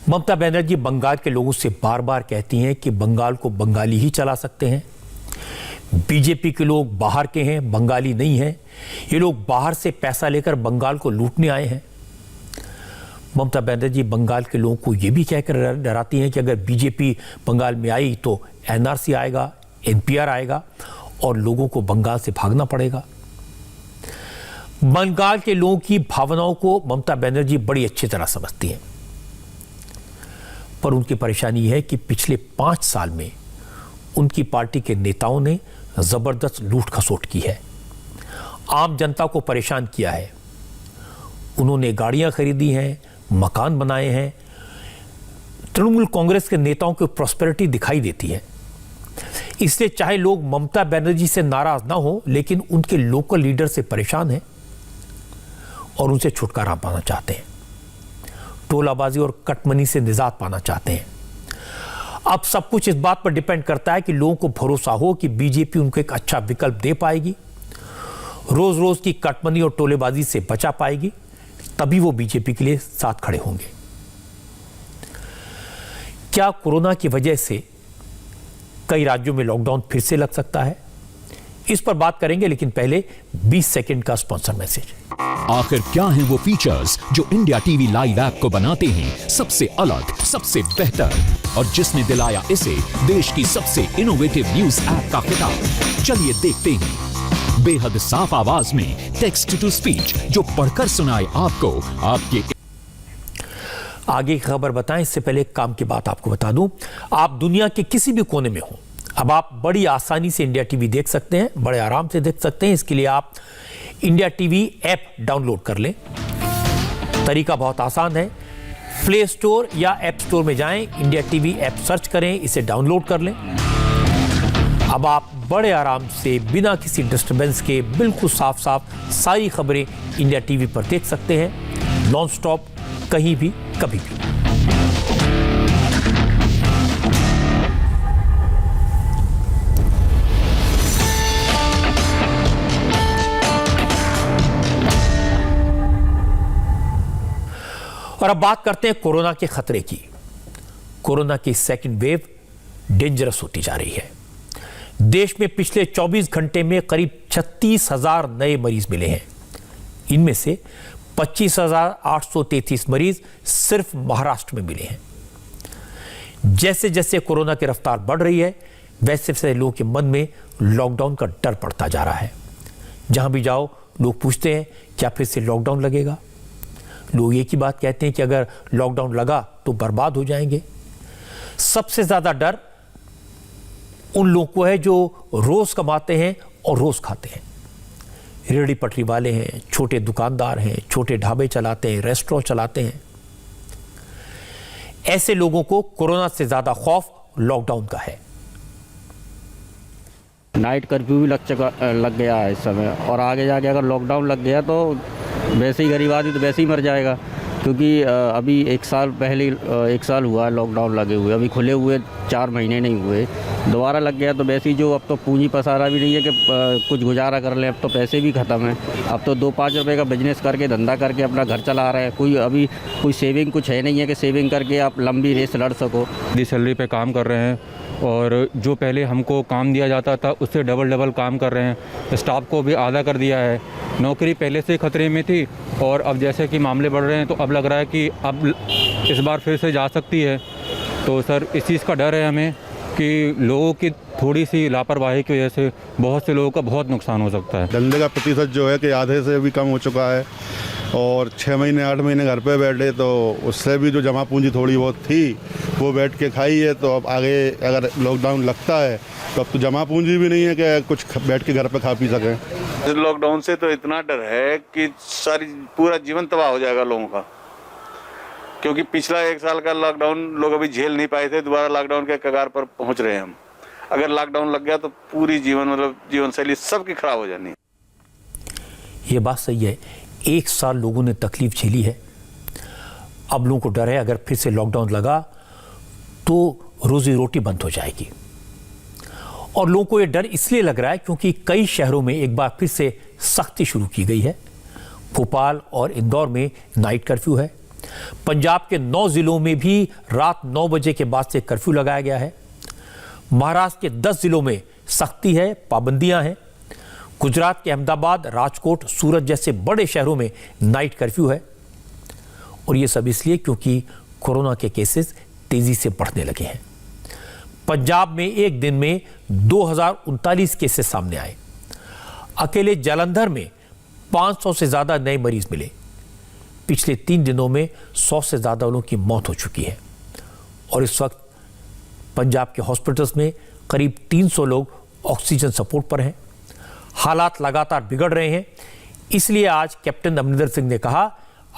ममता बनर्जी बंगाल के लोगों से बार बार कहती हैं कि बंगाल को बंगाली ही चला सकते हैं। बीजेपी के लोग बाहर के हैं, बंगाली नहीं हैं। ये लोग बाहर से पैसा लेकर बंगाल को लूटने आए हैं। ममता बनर्जी बंगाल के लोगों को ये भी कहकर डराती हैं कि अगर बीजेपी बंगाल में आई तो एनआरसी आएगा, एनपीआर आएगा और लोगों को बंगाल से भागना पड़ेगा। बंगाल के लोगों की भावनाओं को ममता बनर्जी बड़ी अच्छी तरह समझती हैं, पर उनकी परेशानी है कि पिछले 5 साल में उनकी पार्टी के नेताओं ने जबरदस्त लूट खसोट की है, आम जनता को परेशान किया है। उन्होंने गाड़ियां खरीदी हैं, मकान बनाए हैं। तृणमूल कांग्रेस के नेताओं की प्रॉस्पेरिटी दिखाई देती है। इसलिए चाहे लोग ममता बनर्जी से नाराज ना हो, लेकिन उनके लोकल लीडर से परेशान हैं और उनसे छुटकारा पाना चाहते हैं। टोलाबाजी और कटमनी से निजात पाना चाहते हैं। अब सब कुछ इस बात पर डिपेंड करता है कि लोगों को भरोसा हो कि बीजेपी उनको एक अच्छा विकल्प दे पाएगी, रोज रोज की कटमनी और टोलेबाजी से बचा पाएगी, तभी वो बीजेपी के लिए साथ खड़े होंगे। क्या कोरोना की वजह से कई राज्यों में लॉकडाउन फिर से लग सकता है? इस पर बात करेंगे, लेकिन पहले 20 सेकंड का स्पॉन्सर मैसेज। आखिर क्या हैं वो फीचर्स जो इंडिया टीवी लाइव ऐप को बनाते हैं सबसे अलग, सबसे बेहतर, और जिसने दिलाया इसे देश की सबसे इनोवेटिव न्यूज ऐप का खिताब? चलिए देखते हैं। बेहद साफ आवाज में टेक्स्ट टू स्पीच जो पढ़कर सुनाए आपको आपके। आगे की खबर बताएं, इससे पहले एक काम की बात आपको बता दूं। आप दुनिया के किसी भी कोने में हो, अब आप बड़ी आसानी से इंडिया टीवी देख सकते हैं, बड़े आराम से देख सकते हैं। इसके लिए आप इंडिया टीवी ऐप डाउनलोड कर लें। तरीका बहुत आसान है। प्ले स्टोर या ऐप स्टोर में जाएं, इंडिया टीवी ऐप सर्च करें, इसे डाउनलोड कर लें। अब आप बड़े आराम से बिना किसी डिस्टरबेंस के बिल्कुल साफ साफ सारी खबरें इंडिया टीवी पर देख सकते हैं, नॉन स्टॉप, कहीं भी, कभी भी। और अब बात करते हैं कोरोना के खतरे की। कोरोना की सेकंड वेव डेंजरस होती जा रही है। देश में पिछले 24 घंटे में करीब 36,000 नए मरीज मिले हैं। इनमें से 25,833 मरीज सिर्फ महाराष्ट्र में मिले हैं। जैसे जैसे कोरोना की रफ्तार बढ़ रही है, वैसे वैसे लोगों के मन में लॉकडाउन का डर बढ़ता जा रहा है। जहां भी जाओ लोग पूछते हैं क्या फिर से लॉकडाउन लगेगा। लोग एक ही बात कहते हैं कि अगर लॉकडाउन लगा तो बर्बाद हो जाएंगे। सबसे ज्यादा डर उन लोगों को है जो रोज कमाते हैं और रोज खाते हैं। रेहड़ी पटरी वाले हैं, छोटे दुकानदार हैं, छोटे ढाबे चलाते हैं, रेस्टोरेंट चलाते हैं। ऐसे लोगों को कोरोना से ज्यादा खौफ लॉकडाउन का है। नाइट कर्फ्यू भी लग गया है इस समय, और आगे जाके अगर लॉकडाउन लग गया तो वैसे ही गरीब आदमी तो वैसे ही मर जाएगा, क्योंकि अभी 1 साल पहले 1 साल हुआ है लॉकडाउन लगे हुए, अभी खुले हुए 4 महीने नहीं हुए। दोबारा लग गया तो वैसे ही जो अब तो पूंजी पसारा भी नहीं है कि कुछ गुजारा कर लें, अब तो पैसे भी ख़त्म हैं। अब तो 2-5 रुपये का बिजनेस करके, धंधा करके अपना घर चला रहे हैं। कोई सेविंग कुछ है नहीं है कि सेविंग करके आप लंबी रेस लड़ सको। सैलरी पे काम कर रहे हैं और जो पहले हमको काम दिया जाता था उससे डबल काम कर रहे हैं। स्टाफ को भी आधा कर दिया है। नौकरी पहले से खतरे में थी और अब जैसे कि मामले बढ़ रहे हैं तो अब लग रहा है कि अब इस बार फिर से जा सकती है। तो सर इस चीज़ का डर है हमें कि लोगों की थोड़ी सी लापरवाही की वजह से बहुत से लोगों का बहुत नुकसान हो सकता है। धंधे का प्रतिशत जो है कि आधे से भी कम हो चुका है और 6 महीने 8 महीने घर पे बैठे तो उससे भी जो जमा पूंजी थोड़ी बहुत थी वो बैठ के खाई है। तो अब आगे अगर लॉकडाउन लगता है तो अब तो जमा पूंजी भी नहीं है कि कुछ बैठ के घर पे खा पी सकें। लॉकडाउन से तो इतना डर है कि पूरा जीवन तबाह हो जाएगा लोगों का, क्योंकि पिछला 1 साल का लॉकडाउन लोग अभी झेल नहीं पाए थे। दोबारा लॉकडाउन के कगार पर पहुंच रहे हैं हम। अगर लॉकडाउन लग गया तो पूरी जीवन शैली सबकी खराब हो जानी है। ये बात सही है। 1 साल लोगों ने तकलीफ झेली है। अब लोगों को डर है अगर फिर से लॉकडाउन लगा तो रोजी रोटी बंद हो जाएगी। और लोगों को यह डर इसलिए लग रहा है क्योंकि कई शहरों में एक बार फिर से सख्ती शुरू की गई है। भोपाल और इंदौर में नाइट कर्फ्यू है। पंजाब के 9 जिलों में भी रात 9 बजे के बाद से कर्फ्यू लगाया गया है। महाराष्ट्र के 10 जिलों में सख्ती है, पाबंदियां हैं। गुजरात के अहमदाबाद, राजकोट, सूरत जैसे बड़े शहरों में नाइट कर्फ्यू है और ये सब इसलिए क्योंकि कोरोना के केसेस तेजी से बढ़ने लगे हैं। पंजाब में एक दिन में 2039 केसेस सामने आए। अकेले जालंधर में 500 से ज्यादा नए मरीज मिले। पिछले 3 दिनों में 100 से ज्यादा लोगों की मौत हो चुकी है और इस वक्त पंजाब के हॉस्पिटल्स में करीब 300 लोग ऑक्सीजन सपोर्ट पर हैं। हालात लगातार बिगड़ रहे हैं। इसलिए आज कैप्टन अमरिंदर सिंह ने कहा,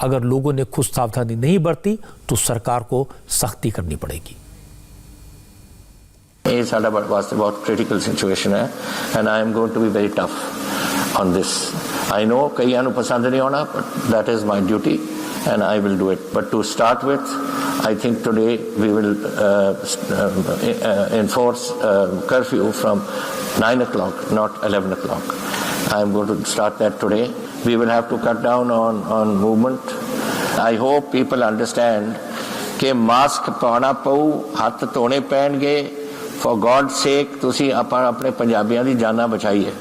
अगर लोगों ने खुद सावधानी नहीं बरती तो सरकार को सख्ती करनी पड़ेगी। ये साडा वास्ते बहुत क्रिटिकल सिचुएशन है and I am going to be very tough on this. I know कईयां नूं पसंद नहीं होना, but that is my duty and I will do it. But to start with, I think today we will enforce curfew from 9 o'clock, not 11 o'clock. I am going to start that today. We will have to cut down on movement. I hope people understand कि mask पाना पऊ, हाथ धोने पैणगे, for God's sake तुसी अपने पंजाबियों की जाना बचाइए।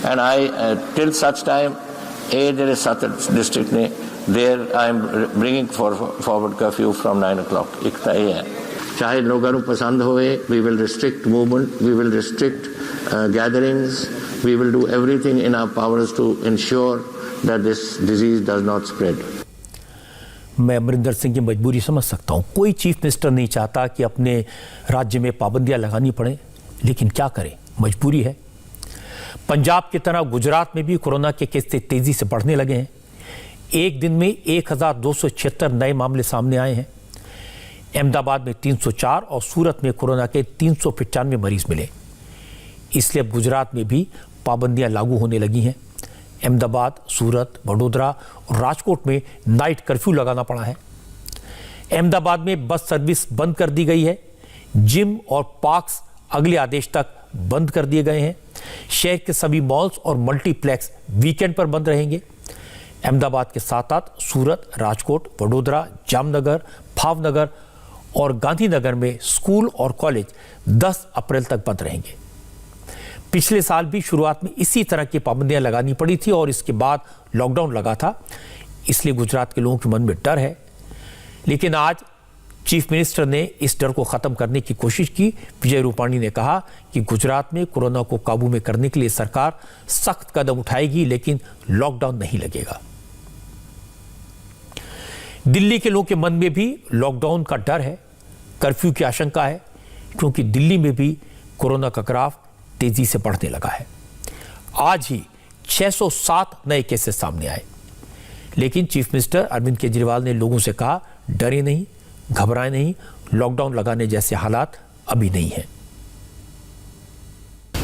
And I till such time ये जेडे 7 डिस्ट्रिक्ट ने there I am bringing forward curfew from 9 o'clock. एक तो ये है, चाहे लोगों को पसंद होए, we will restrict movement, we will restrict gatherings, we will do everything in our powers to ensure that this disease does not spread. मैं अमरिंदर सिंह की मजबूरी समझ सकता हूँ। कोई चीफ मिनिस्टर नहीं चाहता कि अपने राज्य में पाबंदियां लगानी पड़े, लेकिन क्या करें, मजबूरी है। पंजाब की तरह गुजरात में भी कोरोना के केस तेजी से बढ़ने लगे हैं। एक दिन में 1276 नए मामले सामने आए हैं। अहमदाबाद में 304 और सूरत में कोरोना के 395 मरीज मिले। इसलिए अब गुजरात में भी पाबंदियां लागू होने लगी हैं। अहमदाबाद, सूरत, वडोदरा और राजकोट में नाइट कर्फ्यू लगाना पड़ा है। अहमदाबाद में बस सर्विस बंद कर दी गई है। जिम और पार्क्स अगले आदेश तक बंद कर दिए गए हैं। शहर के सभी मॉल्स और मल्टीप्लेक्स वीकेंड पर बंद रहेंगे। अहमदाबाद के साथ-साथ सूरत, राजकोट, वडोदरा, जामनगर, भावनगर और गांधीनगर में स्कूल और कॉलेज 10 अप्रैल तक बंद रहेंगे। पिछले साल भी शुरुआत में इसी तरह की पाबंदियां लगानी पड़ी थी और इसके बाद लॉकडाउन लगा था। इसलिए गुजरात के लोगों के मन में डर है, लेकिन आज चीफ मिनिस्टर ने इस डर को खत्म करने की कोशिश की। विजय रूपाणी ने कहा कि गुजरात में कोरोना को काबू में करने के लिए सरकार सख्त कदम उठाएगी, लेकिन लॉकडाउन नहीं लगेगा। दिल्ली के लोगों के मन में भी लॉकडाउन का डर है, कर्फ्यू की आशंका है, क्योंकि दिल्ली में भी कोरोना का ग्राफ तेजी से बढ़ने लगा है। आज ही 607 नए केसेस सामने आए, लेकिन चीफ मिनिस्टर अरविंद केजरीवाल ने लोगों से कहा, डरे नहीं, घबराए नहीं, लॉकडाउन लगाने जैसे हालात अभी नहीं है।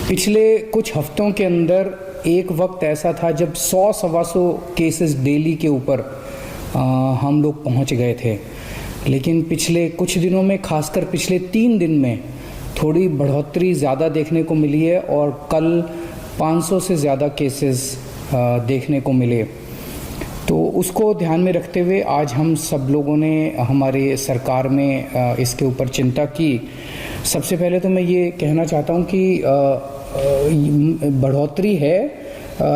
पिछले कुछ हफ्तों के अंदर एक वक्त ऐसा था जब 100-125 केसेस डेली के ऊपर हम लोग पहुंच गए थे, लेकिन पिछले कुछ दिनों में, खासकर पिछले 3 दिन में थोड़ी बढ़ोतरी ज़्यादा देखने को मिली है और कल 500 से ज़्यादा केसेस देखने को मिले। तो उसको ध्यान में रखते हुए आज हम सब लोगों ने हमारे सरकार में इसके ऊपर चिंता की। सबसे पहले तो मैं ये कहना चाहता हूँ कि बढ़ोतरी है,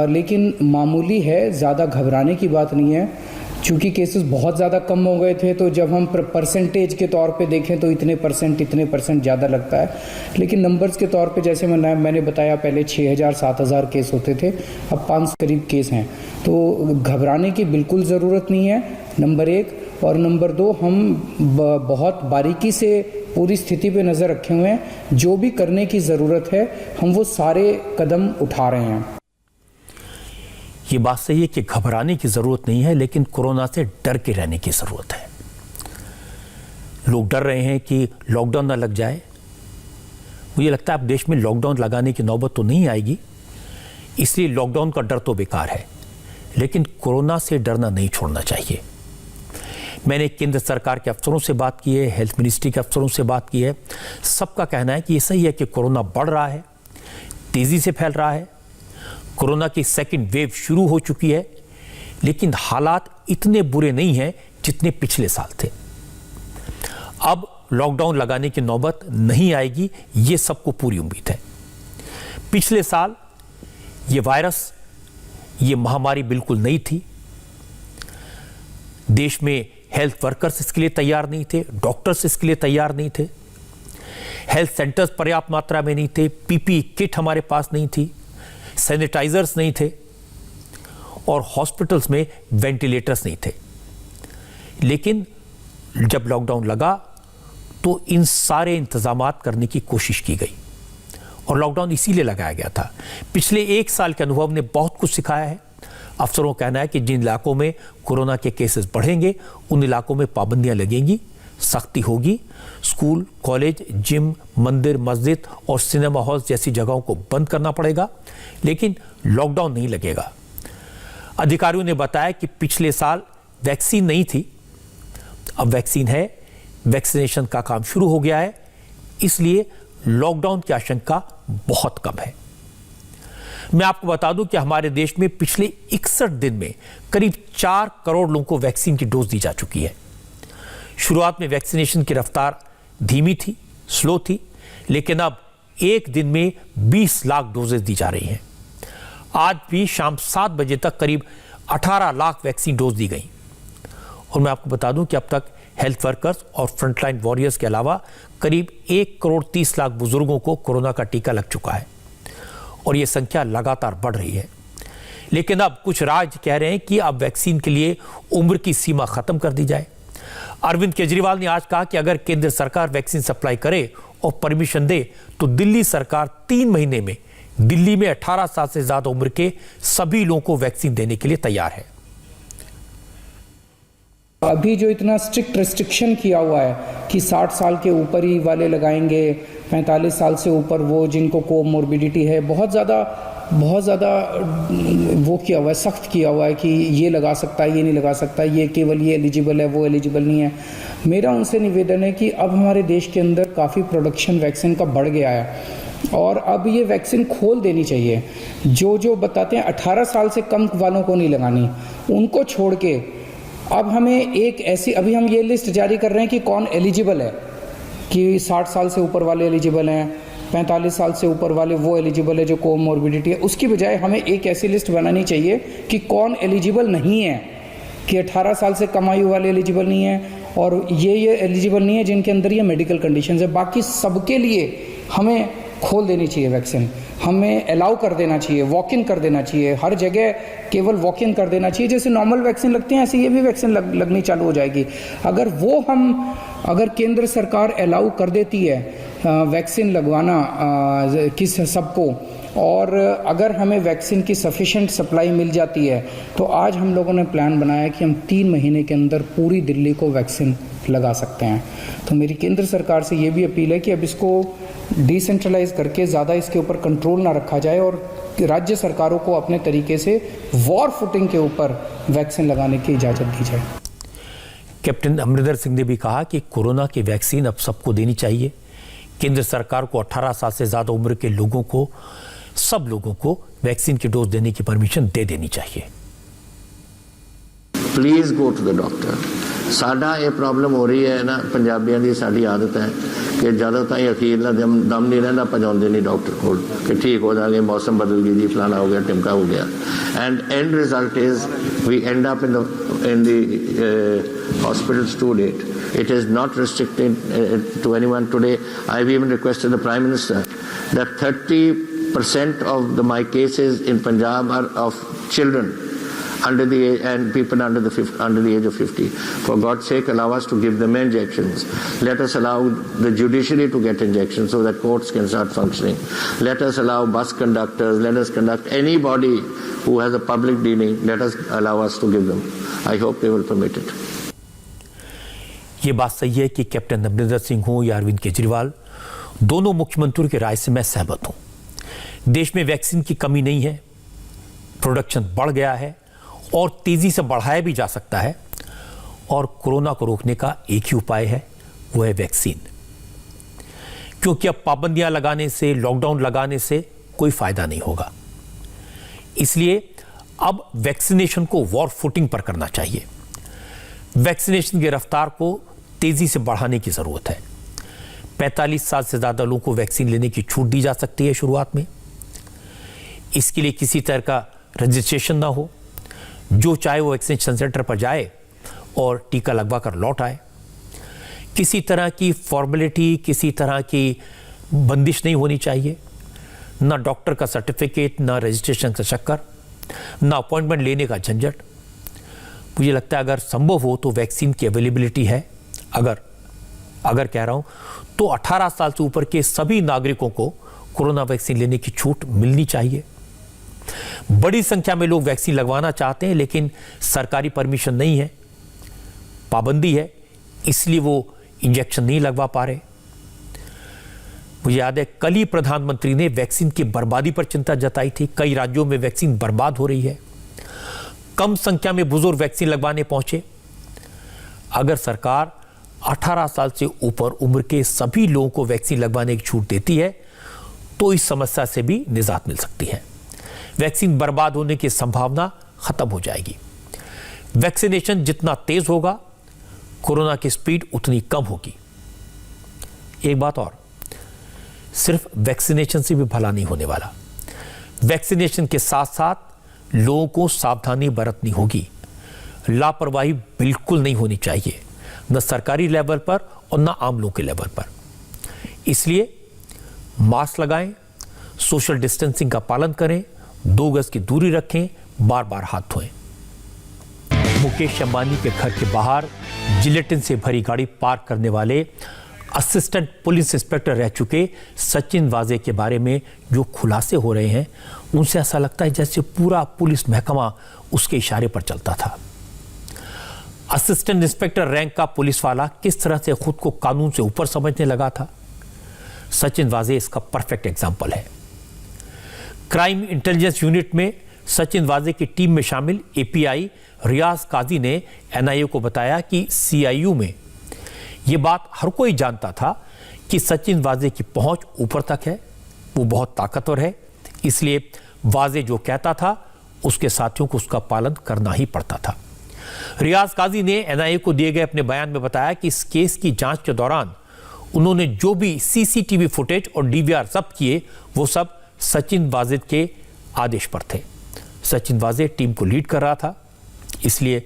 लेकिन मामूली है, ज़्यादा घबराने की बात नहीं है। चूँकि केसेस बहुत ज़्यादा कम हो गए थे, तो जब हम परसेंटेज के तौर पे देखें तो इतने परसेंट ज़्यादा लगता है, लेकिन नंबर्स के तौर पे जैसे मैंने बताया, पहले 6000-7000 केस होते थे, अब 500 करीब केस हैं। तो घबराने की बिल्कुल ज़रूरत नहीं है, नंबर 1। और नंबर 2, हम बहुत बारीकी से पूरी स्थिति पे नज़र रखे हुए हैं। जो भी करने की ज़रूरत है, हम वो सारे कदम उठा रहे हैं। ये बात सही है कि घबराने की जरूरत नहीं है, लेकिन कोरोना से डर के रहने की जरूरत है। लोग डर रहे हैं कि लॉकडाउन ना लग जाए। मुझे लगता है अब देश में लॉकडाउन लगाने की नौबत तो नहीं आएगी, इसलिए लॉकडाउन का डर तो बेकार है, लेकिन कोरोना से डरना नहीं छोड़ना चाहिए। मैंने केंद्र सरकार के अफसरों से बात की है, हेल्थ मिनिस्ट्री के अफसरों से बात की है। सबका कहना है कि ये सही है कि कोरोना बढ़ रहा है, तेजी से फैल रहा है, कोरोना की सेकंड वेव शुरू हो चुकी है, लेकिन हालात इतने बुरे नहीं हैं जितने पिछले साल थे। अब लॉकडाउन लगाने की नौबत नहीं आएगी, ये सबको पूरी उम्मीद है। पिछले साल ये वायरस, ये महामारी बिल्कुल नई थी। देश में हेल्थ वर्कर्स इसके लिए तैयार नहीं थे, डॉक्टर्स इसके लिए तैयार नहीं थे, हेल्थ सेंटर्स पर्याप्त मात्रा में नहीं थे, पीपीई किट हमारे पास नहीं थी, सैनिटाइजर्स नहीं थे और हॉस्पिटल्स में वेंटिलेटर्स नहीं थे। लेकिन जब लॉकडाउन लगा तो इन सारे इंतजामात करने की कोशिश की गई और लॉकडाउन इसीलिए लगाया गया था। पिछले 1 साल के अनुभव ने बहुत कुछ सिखाया है। अफसरों का कहना है कि जिन इलाकों में कोरोना के केसेस बढ़ेंगे उन इलाकों में पाबंदियां लगेंगी, सख्ती होगी। स्कूल, कॉलेज, जिम, मंदिर, मस्जिद और सिनेमा हॉल जैसी जगहों को बंद करना पड़ेगा, लेकिन लॉकडाउन नहीं लगेगा। अधिकारियों ने बताया कि पिछले साल वैक्सीन नहीं थी, अब वैक्सीन है, वैक्सीनेशन का काम शुरू हो गया है, इसलिए लॉकडाउन की आशंका बहुत कम है। मैं आपको बता दूं कि हमारे देश में पिछले 61 दिन में करीब 4 करोड़ लोगों को वैक्सीन की डोज दी जा चुकी है। शुरुआत में वैक्सीनेशन की रफ्तार धीमी थी, स्लो थी, लेकिन अब एक दिन में 20 लाख डोजेज दी जा रही हैं। आज भी शाम 7 बजे तक करीब 18 लाख वैक्सीन डोज दी गई। और मैं आपको बता दूं कि अब तक हेल्थ वर्कर्स और फ्रंटलाइन वॉरियर्स के अलावा करीब 1 करोड़ 30 लाख बुजुर्गों को कोरोना का टीका लग चुका है और यह संख्या लगातार बढ़ रही है। लेकिन अब कुछ राज्य कह रहे हैं कि अब वैक्सीन के लिए उम्र की सीमा खत्म कर दी जाए। अरविंद केजरीवाल ने आज कहा कि अगर केंद्र सरकार वैक्सीन सप्लाई करे और परमिशन दे तो दिल्ली सरकार 3 महीने में दिल्ली में 18 साल से ज्यादा उम्र के सभी लोगों को वैक्सीन देने के लिए तैयार है। अभी जो इतना स्ट्रिक्ट रेस्ट्रिक्शन किया हुआ है कि 60 साल के ऊपर ही वाले लगाएंगे, 45 साल से ऊपर वो जिनको कोमोर्बिडिटी है, बहुत ज़्यादा वो किया हुआ है, सख्त किया हुआ है कि ये लगा सकता है, ये नहीं लगा सकता, ये केवल ये एलिजिबल है, वो एलिजिबल नहीं है। मेरा उनसे निवेदन है कि अब हमारे देश के अंदर काफ़ी प्रोडक्शन वैक्सीन का बढ़ गया है और अब ये वैक्सीन खोल देनी चाहिए। जो बताते हैं 18 साल से कम वालों को नहीं लगानी, उनको छोड़ के अब हमें एक ऐसी, अभी हम ये लिस्ट जारी कर रहे हैं कि कौन एलिजिबल है, कि 60 साल से ऊपर वाले एलिजिबल हैं, 45 साल से ऊपर वाले वो एलिजिबल है जो कोमोर्बिडिटी है। उसकी बजाय हमें एक ऐसी लिस्ट बनानी चाहिए कि कौन एलिजिबल नहीं है, कि 18 साल से कम आयु वाले एलिजिबल नहीं है और ये एलिजिबल नहीं है जिनके अंदर ये मेडिकल कंडीशन है। बाकी सबके लिए हमें खोल देनी चाहिए वैक्सीन, हमें अलाउ कर देना चाहिए, वॉक इन कर देना चाहिए, हर जगह केवल वॉक इन कर देना चाहिए। जैसे नॉर्मल वैक्सीन लगती है ऐसे ये भी वैक्सीन लगनी चालू हो जाएगी। अगर केंद्र सरकार अलाउ कर देती है वैक्सीन लगवाना किस सबको, और अगर हमें वैक्सीन की सफिशेंट सप्लाई मिल जाती है तो आज हम लोगों ने प्लान बनाया कि हम 3 महीने के अंदर पूरी दिल्ली को वैक्सीन लगा सकते हैं। तो मेरी केंद्र सरकार से ये भी अपील है कि अब इसको डिसेंट्रलाइज करके ज़्यादा इसके ऊपर कंट्रोल ना रखा जाए और राज्य सरकारों को अपने तरीके से वॉर फुटिंग के ऊपर वैक्सीन लगाने की इजाज़त दी जाए। कैप्टन अमरिंदर सिंह ने भी कहा कि कोरोना की वैक्सीन अब सबको देनी चाहिए। केंद्र सरकार को 18 साल से ज़्यादा उम्र के लोगों को, सब लोगों को वैक्सीन की डोज देने की परमिशन दे देनी चाहिए। Please go to the doctor. साडा ये प्रॉब्लम हो रही है ना, पंजाबियों की साड़ी आदत है कि ज़्यादा ताईं अखीरला दम नहीं रहता, पहुँचाते नहीं डॉक्टर को कि ठीक हो जाएंगे, मौसम बदल गई जी, फलाना हो गया, टिमका हो गया। And result is we end up in the hospitals too late. It is not restricted to anyone today. I've even requested the Prime Minister that 30% of my cases in Punjab are of children under the age and people under the age of 50. For God's sake, allow us to give them injections. Let us allow the judiciary to get injections so that courts can start functioning. Let us allow bus conductors, let us conduct anybody who has a public dealing, let us allow us to give them. I hope they will permit it. ये बात सही है कि captain Amarinder Singh हो या अरविंद केजरीवाल, दोनों मुख्यमंत्रियों की राय से मैं सहमत हूं। देश में वैक्सीन की कमी नहीं है, प्रोडक्शन बढ़ गया है और तेजी से बढ़ाया भी जा सकता है और कोरोना को रोकने का एक ही उपाय है, वो है वैक्सीन। क्योंकि अब पाबंदियां लगाने से, लॉकडाउन लगाने से कोई फायदा नहीं होगा। इसलिए अब वैक्सीनेशन को वॉर फुटिंग पर करना चाहिए। वैक्सीनेशन की रफ्तार को तेजी से बढ़ाने की जरूरत है। 45 साल से ज्यादा लोगों को वैक्सीन लेने की छूट दी जा सकती है शुरुआत में, इसके लिए किसी तरह का रजिस्ट्रेशन ना हो, जो चाहे वो वैक्सीनेशन सेंटर पर जाए और टीका लगवा कर लौट आए। किसी तरह की फॉर्मेलिटी, किसी तरह की बंदिश नहीं होनी चाहिए। ना डॉक्टर का सर्टिफिकेट, ना रजिस्ट्रेशन का चक्कर, ना अपॉइंटमेंट लेने का झंझट। मुझे लगता है अगर संभव हो तो वैक्सीन की अवेलेबिलिटी है, अगर कह रहा हूं तो 18 साल से ऊपर के सभी नागरिकों को कोरोना वैक्सीन लेने की छूट मिलनी चाहिए। बड़ी संख्या में लोग वैक्सीन लगवाना चाहते हैं लेकिन सरकारी परमिशन नहीं है, पाबंदी है, इसलिए वो इंजेक्शन नहीं लगवा पा रहे। मुझे याद है कल ही प्रधानमंत्री ने वैक्सीन की बर्बादी पर चिंता जताई थी। कई राज्यों में वैक्सीन बर्बाद हो रही है, कम संख्या में बुजुर्ग वैक्सीन लगवाने पहुंचे। अगर सरकार 18 साल से ऊपर उम्र के सभी लोगों को वैक्सीन लगवाने की छूट देती है तो इस समस्या से भी निजात मिल सकती है। वैक्सीन बर्बाद होने की संभावना खत्म हो जाएगी। वैक्सीनेशन जितना तेज होगा, कोरोना की स्पीड उतनी कम होगी। एक बात और, सिर्फ वैक्सीनेशन से भी भला नहीं होने वाला। वैक्सीनेशन के साथ साथ लोगों को सावधानी बरतनी होगी। लापरवाही बिल्कुल नहीं होनी चाहिए, न सरकारी लेवल पर और न आम लोगों के लेवल पर। इसलिए मास्क लगाएं, सोशल डिस्टेंसिंग का पालन करें, 2 गज की दूरी रखें, बार बार हाथ धोएं। मुकेश अंबानी के घर के बाहर जिलेटिन से भरी गाड़ी पार्क करने वाले असिस्टेंट पुलिस इंस्पेक्टर रह चुके सचिन वाजे के बारे में जो खुलासे हो रहे हैं, उनसे ऐसा लगता है जैसे पूरा पुलिस महकमा उसके इशारे पर चलता था। असिस्टेंट इंस्पेक्टर रैंक का पुलिस वाला किस तरह से खुद को कानून से ऊपर समझने लगा था, सचिन वाजे इसका परफेक्ट एग्जाम्पल है। क्राइम इंटेलिजेंस यूनिट में सचिन वाजे की टीम में शामिल एपीआई रियाज काजी ने एनआईए को बताया कि सीआईयू में यह बात हर कोई जानता था कि सचिन वाजे की पहुंच ऊपर तक है, वो बहुत ताकतवर है, इसलिए वाजे जो कहता था उसके साथियों को उसका पालन करना ही पड़ता था। रियाज काजी ने एनआईए को दिए गए अपने बयान में बताया कि इस केस की जांच के दौरान उन्होंने जो भी सीसीटीवी फुटेज और डीवीआर जब्त किए वो सब सचिन वाजे के आदेश पर थे। सचिन वाजे टीम को लीड कर रहा था, इसलिए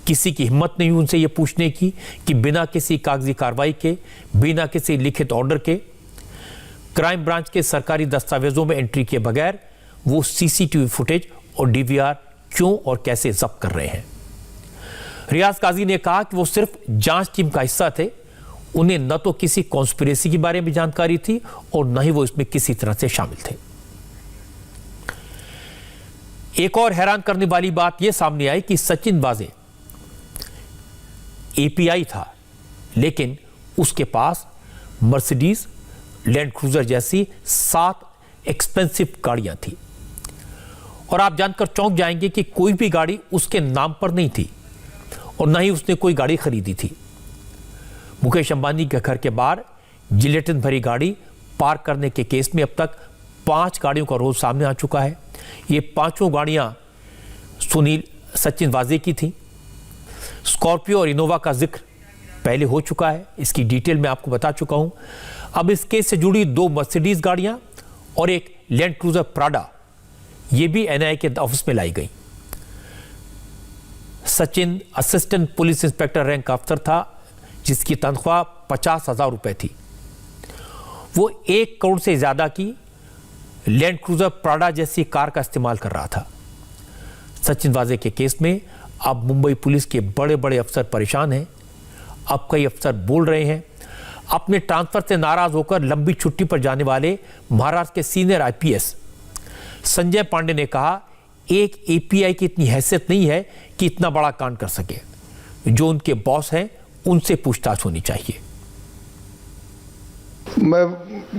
किसी की हिम्मत नहीं हुई उनसे यह पूछने की कि बिना किसी कागजी कार्रवाई के, बिना किसी लिखित ऑर्डर के, क्राइम ब्रांच के सरकारी दस्तावेजों में एंट्री के बगैर वो सीसीटीवी फुटेज और डीवीआर क्यों और कैसे जब्त कर रहे हैं। रियाज काजी ने कहा कि वो सिर्फ जांच टीम का हिस्सा थे, उन्हें न तो किसी कॉन्स्पिरेसी के बारे में जानकारी थी और न ही वो इसमें किसी तरह से शामिल थे। एक और हैरान करने वाली बात यह सामने आई कि सचिन वाजे एपीआई था, लेकिन उसके पास मर्सिडीज, लैंड क्रूजर जैसी 7 एक्सपेंसिव गाड़ियां थी। और आप जानकर चौंक जाएंगे कि कोई भी गाड़ी उसके नाम पर नहीं थी और ना ही उसने कोई गाड़ी खरीदी थी। मुकेश अंबानी के घर के बाहर जिलेटिन भरी गाड़ी पार्क करने के केस में अब तक 5 गाड़ियों का रोज सामने आ चुका है। ये 5 गाड़ियां सचिन वाजे की थी। स्कॉर्पियो और इनोवा का जिक्र पहले हो चुका है, इसकी डिटेल मैं आपको बता चुका हूं। अब इस केस से जुड़ी 2 मर्सिडीज गाड़ियां और एक लैंड क्रूजर प्राडा, ये भी एनआईए के ऑफिस में लाई गई। Sachin assistant police inspector rank का अफसर था, जिसकी तनख्वाह 50,000 रुपए थी। वो 1 करोड़ से ज्यादा की लैंड क्रूजर प्राडा जैसी कार का इस्तेमाल कर रहा था। सचिन वाजे के केस में अब मुंबई पुलिस के बड़े बड़े अफसर परेशान हैं। अब कई अफसर बोल रहे हैं। अपने ट्रांसफर से नाराज होकर लंबी छुट्टी पर जाने वाले महाराष्ट्र के सीनियर आईपीएस संजय पांडे ने कहा, एक एपीआई की इतनी हैसियत नहीं है कि इतना बड़ा कांड कर सके। जो उनके बॉस हैं उनसे पूछताछ होनी चाहिए। मैं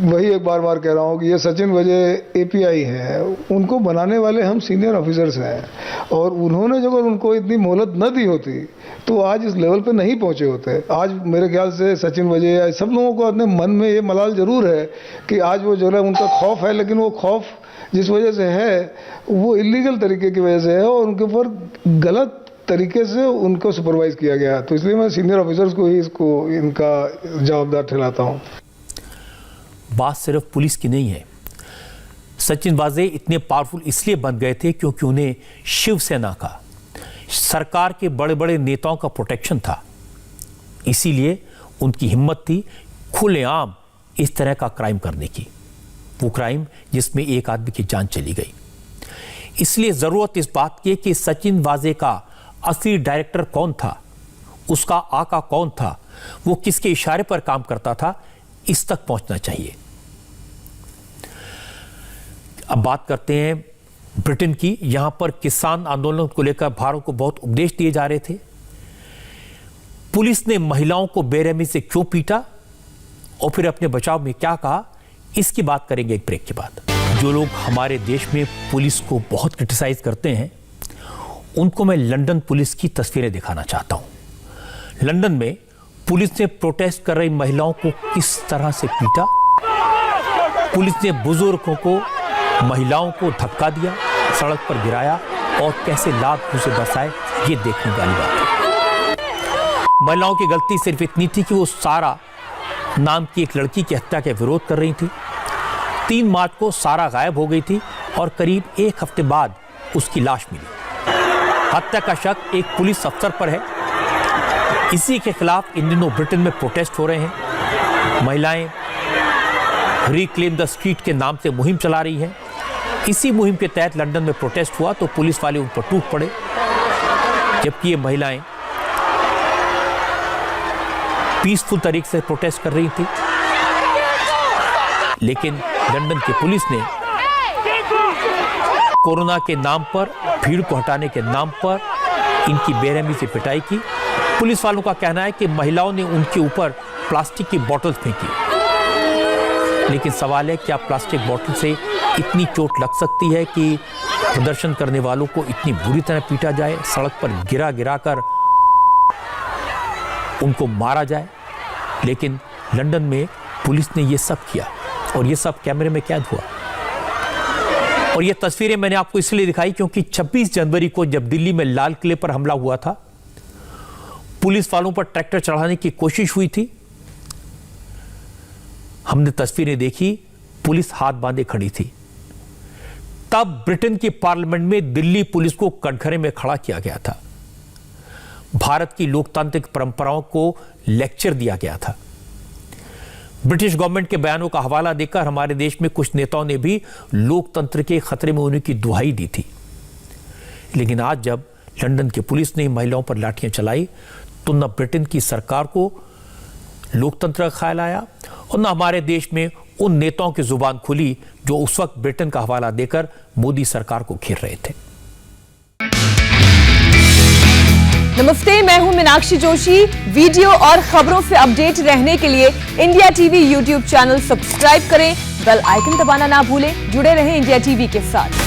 वही एक बार कह रहा हूँ कि ये सचिन वाजे एपीआई है, उनको बनाने वाले हम सीनियर ऑफिसर्स हैं और उन्होंने जब उनको इतनी मोहलत न दी होती तो आज इस लेवल पे नहीं पहुंचे होते। आज मेरे ख्याल से सचिन वाजे या सब लोगों को अपने मन में ये मलाल जरूर है कि आज वो जो है उनका खौफ है, लेकिन वो खौफ जिस वजह से है वो इलीगल तरीके की वजह से है और उनके ऊपर गलत तरीके से उनको सुपरवाइज किया गया। तो इसलिए मैं सीनियर ऑफिसर्स को ही इनका जवाबदार ठहराता हूँ। बात सिर्फ पुलिस की नहीं है, सचिन वाजे इतने पावरफुल इसलिए बन गए थे क्योंकि उन्हें शिवसेना का, सरकार के बड़े बड़े नेताओं का प्रोटेक्शन था। इसीलिए उनकी हिम्मत थी खुलेआम इस तरह का क्राइम करने की, वो क्राइम जिसमें एक आदमी की जान चली गई। इसलिए जरूरत इस बात की कि सचिन वाजे का असली डायरेक्टर कौन था, उसका आका कौन था, वो किसके इशारे पर काम करता था, इस तक पहुंचना चाहिए। अब बात करते हैं ब्रिटेन की। यहां पर किसान आंदोलन को लेकर भारत को बहुत उपदेश दिए जा रहे थे। पुलिस ने महिलाओं को बेरहमी से क्यों पीटा और फिर अपने बचाव में क्या कहा, इसकी बात करेंगे एक ब्रेक के बाद। जो लोग हमारे देश में पुलिस को बहुत क्रिटिसाइज करते हैं, उनको मैं लंदन पुलिस की तस्वीरें दिखाना चाहता हूं। लंदन में पुलिस ने प्रोटेस्ट कर रही महिलाओं को किस तरह से पीटा, पुलिस ने बुजुर्गों को, महिलाओं को धक्का दिया, सड़क पर गिराया और कैसे लात मुंह से बरसाए, ये देखने वाली बात है। महिलाओं की गलती सिर्फ इतनी थी कि वो सारा नाम की एक लड़की की हत्या के विरोध कर रही थी। 3 मार्च को सारा गायब हो गई थी और करीब 1 हफ्ते बाद उसकी लाश मिली। हत्या का शक एक पुलिस अफसर पर है। इसी के खिलाफ इन दिनों ब्रिटेन में प्रोटेस्ट हो रहे हैं। महिलाएं रिक्लेम द स्ट्रीट के नाम से मुहिम चला रही हैं। इसी मुहिम के तहत लंदन में प्रोटेस्ट हुआ तो पुलिस वाले उन पर टूट पड़े, जबकि ये महिलाएं पीसफुल तरीके से प्रोटेस्ट कर रही थी। लेकिन लंदन की पुलिस ने कोरोना के नाम पर, भीड़ को हटाने के नाम पर इनकी बेरहमी से पिटाई की। पुलिस वालों का कहना है कि महिलाओं ने उनके ऊपर प्लास्टिक की बोतल फेंकी। लेकिन सवाल है, क्या प्लास्टिक बोतल से इतनी चोट लग सकती है कि प्रदर्शन करने वालों को इतनी बुरी तरह पीटा जाए, सड़क पर गिरा गिरा कर उनको मारा जाए? लेकिन लंदन में पुलिस ने यह सब किया और ये सब कैमरे में कैद हुआ। और ये तस्वीरें मैंने आपको इसलिए दिखाई क्योंकि 26 जनवरी को जब दिल्ली में लाल किले पर हमला हुआ था, पुलिस वालों पर ट्रैक्टर चढ़ाने की कोशिश हुई थी। हमने तस्वीरें देखी, पुलिस हाथ बांधे खड़ी थी। तब ब्रिटेन की पार्लियामेंट में दिल्ली पुलिस को कटघरे में खड़ा किया गया था। भारत की लोकतांत्रिक परंपराओं को लेक्चर दिया गया था। ब्रिटिश गवर्नमेंट के बयानों का हवाला देकर हमारे देश में कुछ नेताओं ने भी लोकतंत्र के खतरे में होने की दुहाई दी थी। लेकिन आज जब लंदन की पुलिस ने महिलाओं पर लाठियां चलाई तो न ब्रिटेन की सरकार को लोकतंत्र का ख्याल आया और न हमारे देश में उन नेताओं की जुबान खुली जो उस वक्त ब्रिटेन का हवाला देकर मोदी सरकार को घेर रहे थे। नमस्ते, मैं हूं मीनाक्षी जोशी। वीडियो और खबरों से अपडेट रहने के लिए India TV YouTube channel subscribe करें, बेल आइकन दबाना ना भूलें। जुड़े रहें इंडिया टीवी के साथ।